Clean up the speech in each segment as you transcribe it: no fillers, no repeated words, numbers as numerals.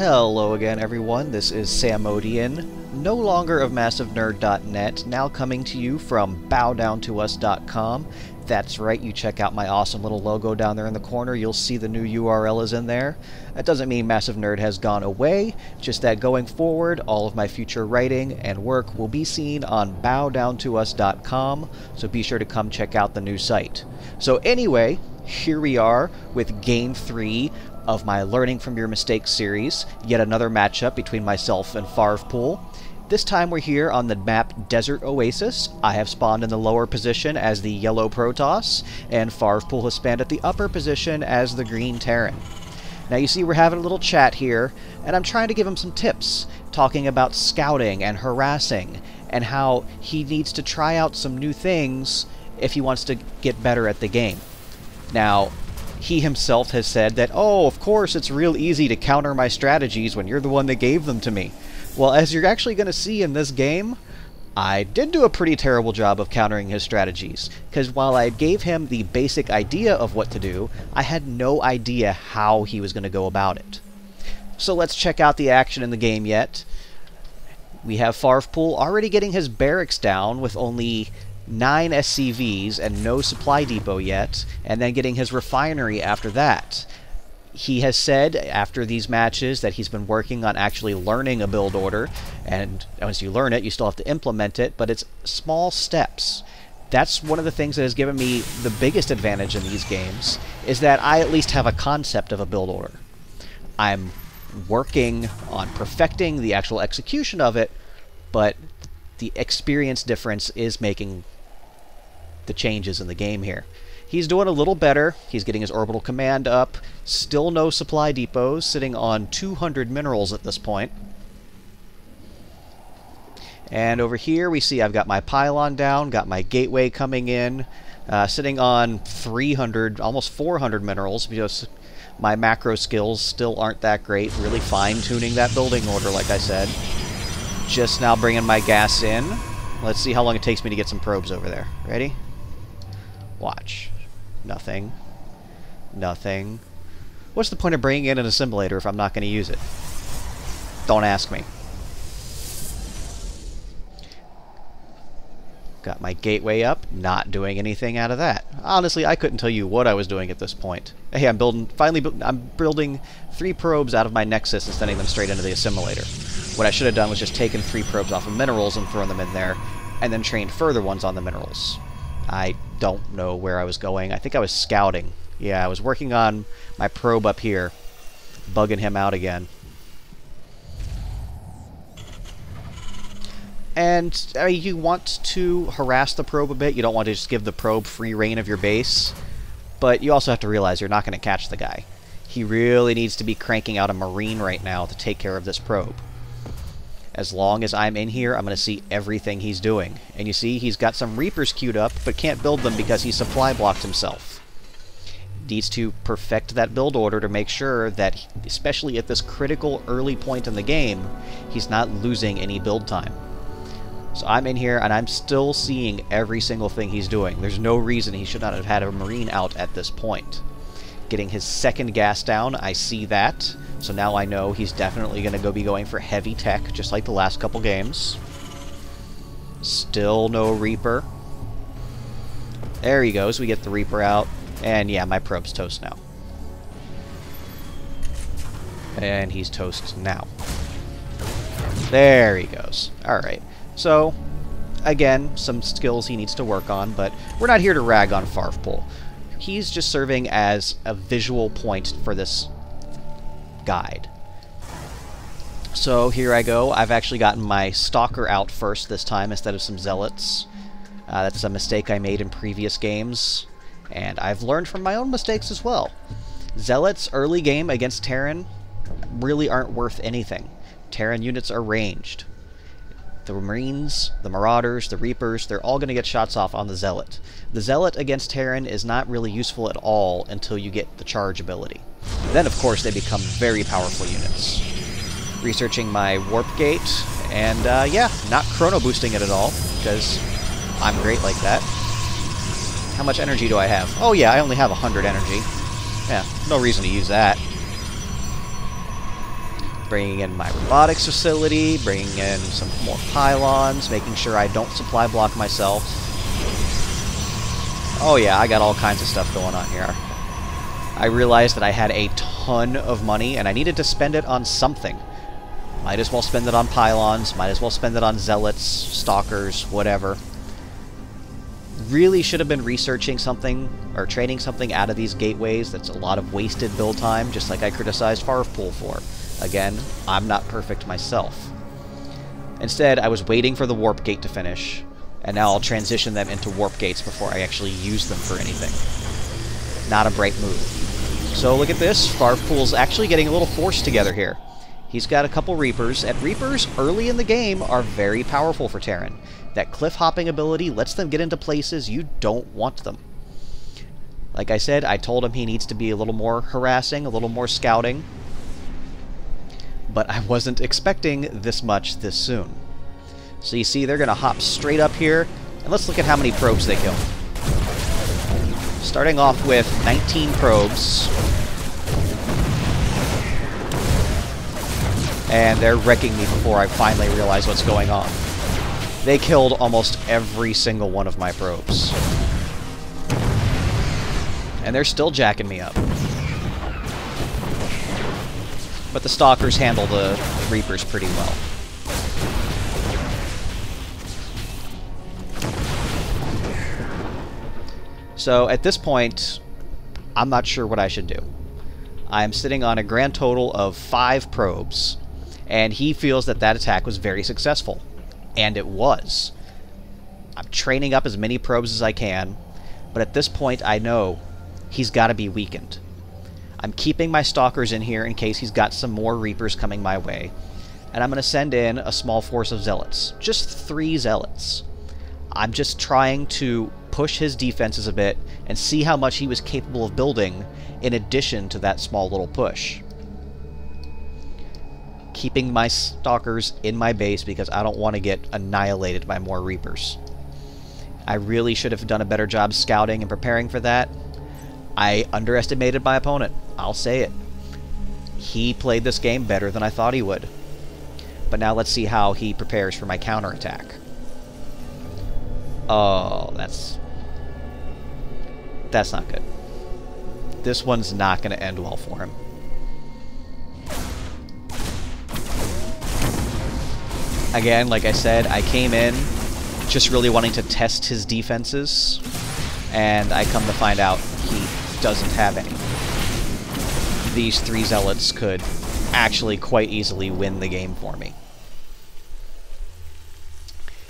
Hello again, everyone. This is Samodian, no longer of MassiveNerd.net, now coming to you from BowDownToUs.com. That's right, you check out my awesome little logo down there in the corner, you'll see the new URL is in there. That doesn't mean Massive Nerd has gone away, just that going forward, all of my future writing and work will be seen on BowDownToUs.com, so be sure to come check out the new site. So anyway, here we are with Game 3 of my Learning from Your Mistakes series, yet another matchup between myself and Farvpool. This time we're here on the map Desert Oasis. I have spawned in the lower position as the yellow Protoss, and Farvpool has spawned at the upper position as the green Terran. Now you see we're having a little chat here, and I'm trying to give him some tips, talking about scouting and harassing, and how he needs to try out some new things if he wants to get better at the game. Now, he himself has said that, oh, of course, it's real easy to counter my strategies when you're the one that gave them to me. Well, as you're actually going to see in this game, I did do a pretty terrible job of countering his strategies, because while I gave him the basic idea of what to do, I had no idea how he was going to go about it. So let's check out the action in the game yet. We have Farvpool already getting his barracks down with only 9 SCVs and no supply depot yet, and then getting his refinery after that. He has said after these matches that he's been working on actually learning a build order, and once you learn it, you still have to implement it, but it's small steps. That's one of the things that has given me the biggest advantage in these games, is that I at least have a concept of a build order. I'm working on perfecting the actual execution of it, but the experience difference is making the changes in the game here. He's doing a little better. He's getting his orbital command up. Still no supply depots, sitting on 200 minerals at this point. And over here we see I've got my pylon down, got my gateway coming in, sitting on 300, almost 400 minerals, because my macro skills still aren't that great. Really fine-tuning that building order, like I said. Just now bringing my gas in. Let's see how long it takes me to get some probes over there. Ready? Watch. Nothing. Nothing. What's the point of bringing in an assimilator if I'm not going to use it? Don't ask me. Got my gateway up. Not doing anything out of that. Honestly, I couldn't tell you what I was doing at this point. Hey, I'm building 3 probes out of my nexus and sending them straight into the assimilator. What I should have done was just taken 3 probes off of minerals and thrown them in there, and then trained further ones on the minerals. I don't know where I was going. I think I was scouting. Yeah, I was working on my probe up here, bugging him out again. And I mean, you want to harass the probe a bit. You don't want to just give the probe free reign of your base, but you also have to realize you're not going to catch the guy. He really needs to be cranking out a Marine right now to take care of this probe. As long as I'm in here, I'm going to see everything he's doing. And you see, he's got some Reapers queued up, but can't build them because he supply blocked himself. Needs to perfect that build order to make sure that, especially at this critical early point in the game, he's not losing any build time. So I'm in here, and I'm still seeing every single thing he's doing. There's no reason he should not have had a Marine out at this point. Getting his second gas down, I see that. So now I know he's definitely going to be going for heavy tech, just like the last couple games. Still no Reaper. There he goes. We get the Reaper out. And yeah, my probe's toast now. And he's toast now. There he goes. Alright. So, again, some skills he needs to work on, but we're not here to rag on Farvpool. He's just serving as a visual point for this guide. So here I go. I've actually gotten my Stalker out first this time instead of some Zealots. That's a mistake I made in previous games, and I've learned from my own mistakes as well. Zealots early game against Terran really aren't worth anything. Terran units are ranged. The Marines, the Marauders, the Reapers, they're all going to get shots off on the Zealot. The Zealot against Terran is not really useful at all until you get the charge ability. Then, of course, they become very powerful units. Researching my Warp Gate, and yeah, not chrono boosting it at all, because I'm great like that. How much energy do I have? Oh yeah, I only have 100 energy. Yeah, no reason to use that. Bringing in my robotics facility, bringing in some more pylons, making sure I don't supply block myself. Oh yeah, I got all kinds of stuff going on here. I realized that I had a ton of money, and I needed to spend it on something. Might as well spend it on pylons, might as well spend it on zealots, stalkers, whatever. Really should have been researching something, or training something out of these gateways. That's a lot of wasted build time, just like I criticized Farfpool for. Again, I'm not perfect myself. Instead, I was waiting for the warp gate to finish, and now I'll transition them into warp gates before I actually use them for anything. Not a bright move. So look at this, Farfpool's actually getting a little force together here. He's got a couple Reapers, and Reapers early in the game are very powerful for Terran. That cliff hopping ability lets them get into places you don't want them. Like I said, I told him he needs to be a little more harassing, a little more scouting. But I wasn't expecting this much this soon. So you see, they're going to hop straight up here, and let's look at how many probes they kill. Starting off with 19 probes. And they're wrecking me before I finally realize what's going on. They killed almost every single one of my probes. And they're still jacking me up. But the Stalkers handle the Reapers pretty well. So at this point, I'm not sure what I should do. I'm sitting on a grand total of 5 probes, and he feels that that attack was very successful. And it was. I'm training up as many probes as I can, but at this point I know he's got to be weakened. I'm keeping my Stalkers in here in case he's got some more Reapers coming my way, and I'm going to send in a small force of Zealots. Just 3 Zealots. I'm just trying to push his defenses a bit and see how much he was capable of building in addition to that small little push. Keeping my Stalkers in my base because I don't want to get annihilated by more Reapers. I really should have done a better job scouting and preparing for that. I underestimated my opponent. I'll say it. He played this game better than I thought he would. But now let's see how he prepares for my counterattack. Oh, that's not good. This one's not going to end well for him. Again, like I said, I came in just really wanting to test his defenses, and I come to find out he doesn't have any. These 3 Zealots could actually quite easily win the game for me.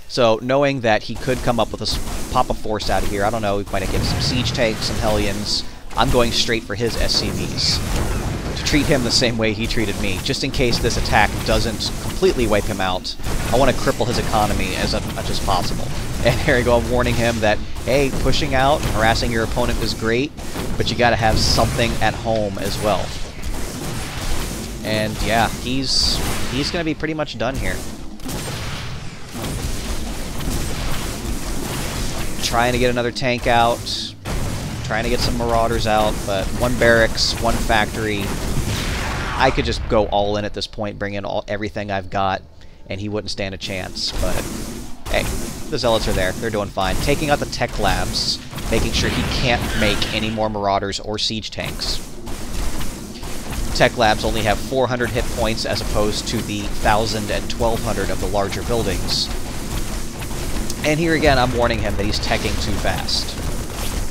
So, knowing that he could come up with a pop a force out of here, I don't know, we might get some siege tanks, some Hellions, I'm going straight for his SCVs. To treat him the same way he treated me, just in case this attack doesn't completely wipe him out. I want to cripple his economy as much as possible. And here I go, I'm warning him that, hey, pushing out and harassing your opponent is great, but you gotta have something at home as well. And yeah, he's gonna be pretty much done here. Trying to get another tank out, trying to get some Marauders out, but 1 barracks, 1 factory. I could just go all in at this point, bring in everything I've got, and he wouldn't stand a chance, but hey, the Zealots are there. They're doing fine. Taking out the tech labs, making sure he can't make any more Marauders or siege tanks. Tech labs only have 400 hit points as opposed to the 1,000 and 1,200 of the larger buildings. And here again, I'm warning him that he's teching too fast.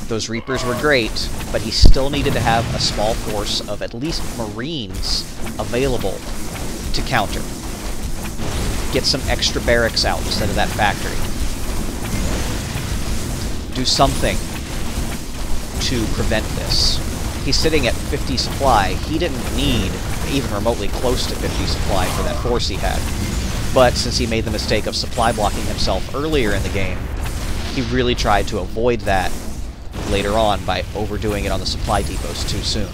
Those Reapers were great, but he still needed to have a small force of at least Marines available to counter. Get some extra barracks out instead of that factory. Do something to prevent this. He's sitting at 50 supply. He didn't need even remotely close to 50 supply for that force he had. But since he made the mistake of supply blocking himself earlier in the game, he really tried to avoid that later on by overdoing it on the supply depots too soon.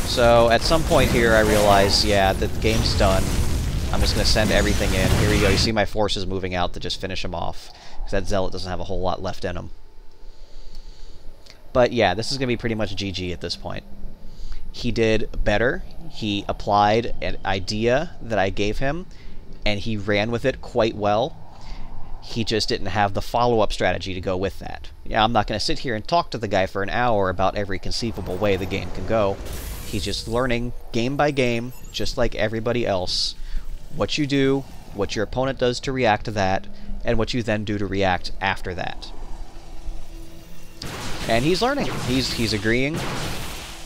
So at some point here I realize, yeah, the game's done. I'm just going to send everything in. Here we go. You see my forces moving out to just finish him off, because that Zealot doesn't have a whole lot left in him. But yeah, this is going to be pretty much GG at this point. He did better. He applied an idea that I gave him, and he ran with it quite well. He just didn't have the follow-up strategy to go with that. Yeah, I'm not going to sit here and talk to the guy for an hour about every conceivable way the game can go. He's just learning game by game, just like everybody else, what you do, what your opponent does to react to that, and what you then do to react after that. And he's learning. He's agreeing.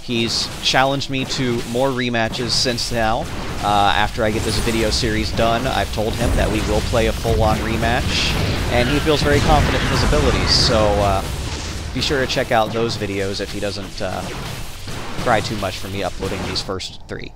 He's challenged me to more rematches since now. After I get this video series done, I've told him that we will play a full-on rematch, and he feels very confident in his abilities, so be sure to check out those videos if he doesn't cry too much for me uploading these first 3.